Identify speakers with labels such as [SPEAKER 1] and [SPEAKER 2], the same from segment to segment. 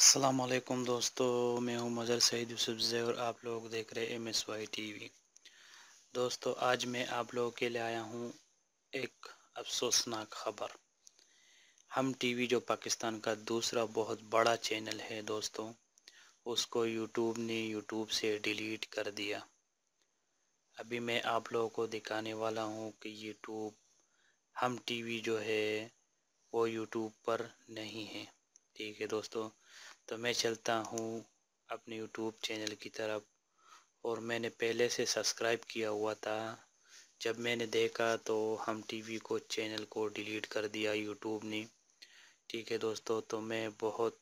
[SPEAKER 1] السلام علیکم دوستو، میں ہوں مظہر سعید یوسف زے اور آپ لوگ دیکھ رہے MSY TV۔ دوستو آج میں آپ لوگوں کے لیے آیا ہوں ایک افسوسناک خبر۔ ہم ٹی وی جو پاکستان کا دوسرا بہت بڑا چینل ہے دوستو، اس کو یوٹیوب نے یوٹیوب سے ڈیلیٹ کر دیا۔ ابھی میں آپ لوگوں کو دکھانے والا ہوں کہ یوٹیوب ہم ٹی وی جو ہے وہ یوٹیوب پر نہیں ہے۔ ٹھیک ہے دوستو، تو میں چلتا ہوں اپنے یوٹیوب چینل کی طرف، اور میں نے پہلے سے سبسکرائب کیا ہوا تھا۔ جب میں نے دیکھا تو ہم ٹی وی کو چینل کو ڈیلیٹ کر دیا یوٹیوب نے۔ ٹھیک ہے دوستو، تو میں بہت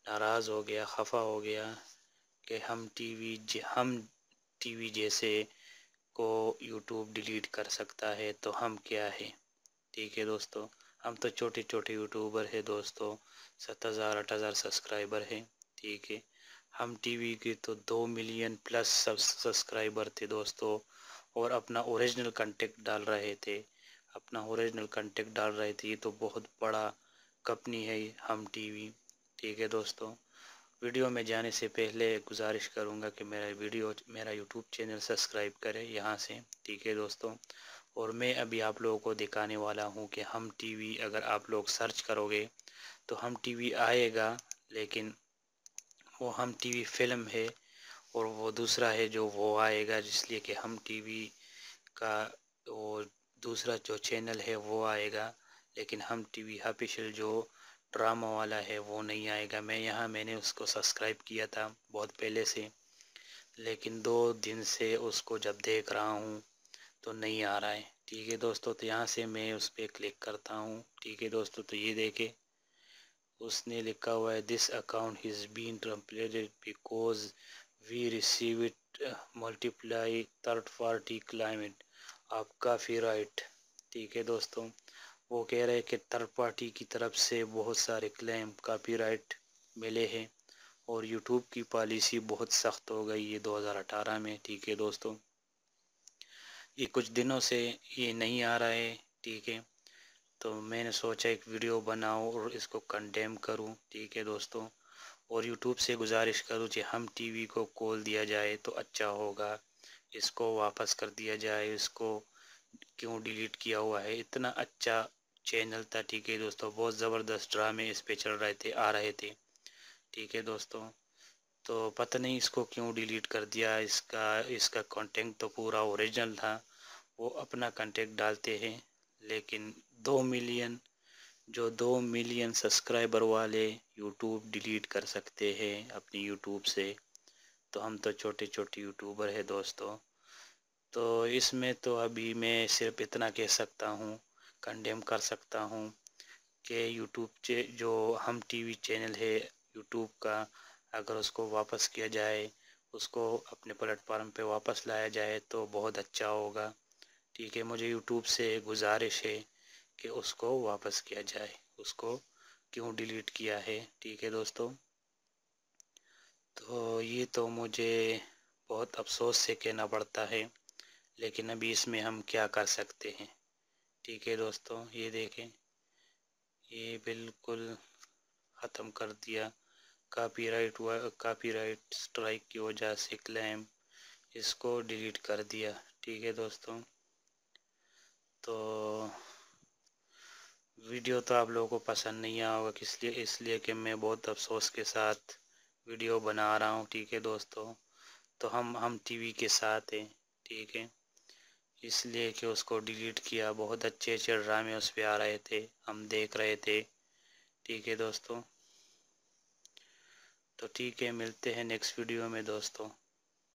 [SPEAKER 1] ناراض ہو گیا، خفا ہو گیا کہ ہم ٹی وی جیسے کو یوٹیوب ڈیلیٹ کر سکتا ہے تو ہم کیا ہے۔ ٹھیک ہے دوستو، ہم تو چھوٹے چھوٹے یوٹیوبر ہیں دوستو، 7,000 8,000 سبسکرائبر ہیں۔ ٹھیک ہے، ہم ٹی وی کے تو 2 ملین پلس سبسکرائبر تھے دوستو، اور اپنا اوریجنل کنٹینٹ ڈال رہے تھے۔ یہ تو بہت بڑا کمپنی ہے ہم ٹی وی۔ ٹھیک ہے دوستو، ویڈیو میں جانے سے پہلے گزارش کروں گا کہ میرا یوٹیوب چینل سبسکرائب کرے یہاں سے۔ ٹھیک ہے دوستو، اور میں ابھی آپ لوگوں کو دکھانے والا ہوں کہ ہم ٹی وی اگر آپ لوگ سرچ کرو گے تو ہم ٹی وی آئے گا، لیکن وہ ہم ٹی وی فلم ہے، اور وہ دوسرا ہے جو وہ آئے گا، جس لیے کہ ہم ٹی وی کا وہ دوسرا جو چینل ہے وہ آئے گا، لیکن ہم ٹی وی آفیشیل جو ڈرامہ والا ہے وہ نہیں آئے گا۔ میں نے اس کو سبسکرائب کیا تھا بہت پہلے سے، لیکن 2 دن سے اس کو جب دیکھ رہا ہوں تو نہیں آ رہا ہے۔ ٹھیک ہے دوستو، تو یہاں سے میں اس پہ کلک کرتا ہوں۔ ٹھیک ہے دوستو، تو یہ دیکھیں اس نے لکھا ہوا ہے "This account has been terminated because we received multiple third party claims of copyright"۔ ٹھیک ہے دوستو، وہ کہہ رہے کہ تھرڈ پارٹی کی طرف سے بہت سارے کلیم کاپی رائٹ ملے ہیں، اور یوٹیوب کی پالیسی بہت سخت ہو گئی ہے 2018 میں۔ ٹھیک ہے دوستو، یہ کچھ دنوں سے یہ نہیں آ رہا ہے۔ ٹھیک ہے، تو میں نے سوچا ایک ویڈیو بناؤں اور اس کو کنڈیم کروں۔ ٹھیک ہے دوستو، اور یوٹیوب سے گزارش کروں کہ ہم ٹی وی کو کھول دیا جائے تو اچھا ہوگا، اس کو واپس کر دیا جائے۔ اس کو کیوں ڈیلیٹ کیا ہوا ہے؟ اتنا اچھا چینل تھا۔ ٹھیک ہے دوستو، بہت زبردست ڈرامے اس پہ آ رہے تھے۔ ٹھیک ہے دوستو، تو پتہ نہیں اس کو کیوں ڈیلیٹ کر دیا۔ اس کا کنٹینٹ تو پورا اوریجنل تھا، وہ اپنا کنٹینٹ ڈالتے ہیں، لیکن 2 ملین سبسکرائبر والے یوٹیوب ڈیلیٹ کر سکتے ہیں اپنی یوٹیوب سے، تو ہم تو چھوٹے چھوٹے یوٹیوبر ہیں دوستو۔ تو اس میں تو ابھی میں صرف اتنا کہہ سکتا ہوں، کنڈیم کر سکتا ہوں کہ یوٹیوب جو ہم ٹی وی چینل ہے یوٹیوب کا، اگر اس کو واپس کیا جائے، اس کو اپنے پلیٹ فارم پہ واپس لایا جائے تو بہت اچھا ہوگا۔ ٹھیک ہے، مجھے یوٹیوب سے گزارش ہے کہ اس کو واپس کیا جائے، اس کو کیوں ڈیلیٹ کیا ہے۔ ٹھیک ہے دوستو، تو یہ تو مجھے بہت افسوس سے کہنا پڑتا ہے، لیکن ابھی اس میں ہم کیا کر سکتے ہیں۔ ٹھیک ہے دوستو، یہ دیکھیں، یہ بالکل ختم کر دیا۔ کاپی رائٹ اسٹرائک کی وجہ سے کلیم، اس کو ڈیلیٹ کر دیا۔ ٹھیک ہے دوستو، تو ویڈیو تو آپ لوگوں کو پسند نہیں آیا ہوگا، اس لیے کہ میں بہت افسوس کے ساتھ ویڈیو بنا رہا ہوں۔ ٹھیک ہے دوستو، تو ہم ٹی وی کے ساتھ ہیں۔ ٹھیک ہے، اس لیے کہ اس کو ڈیلیٹ کیا۔ بہت اچھے ڈرامے اس پہ آ رہے تھے، ہم دیکھ رہے تھے۔ ٹھیک ہے دوستو، تو ٹھیک ہے، ملتے ہیں نیکسٹ ویڈیو میں دوستو۔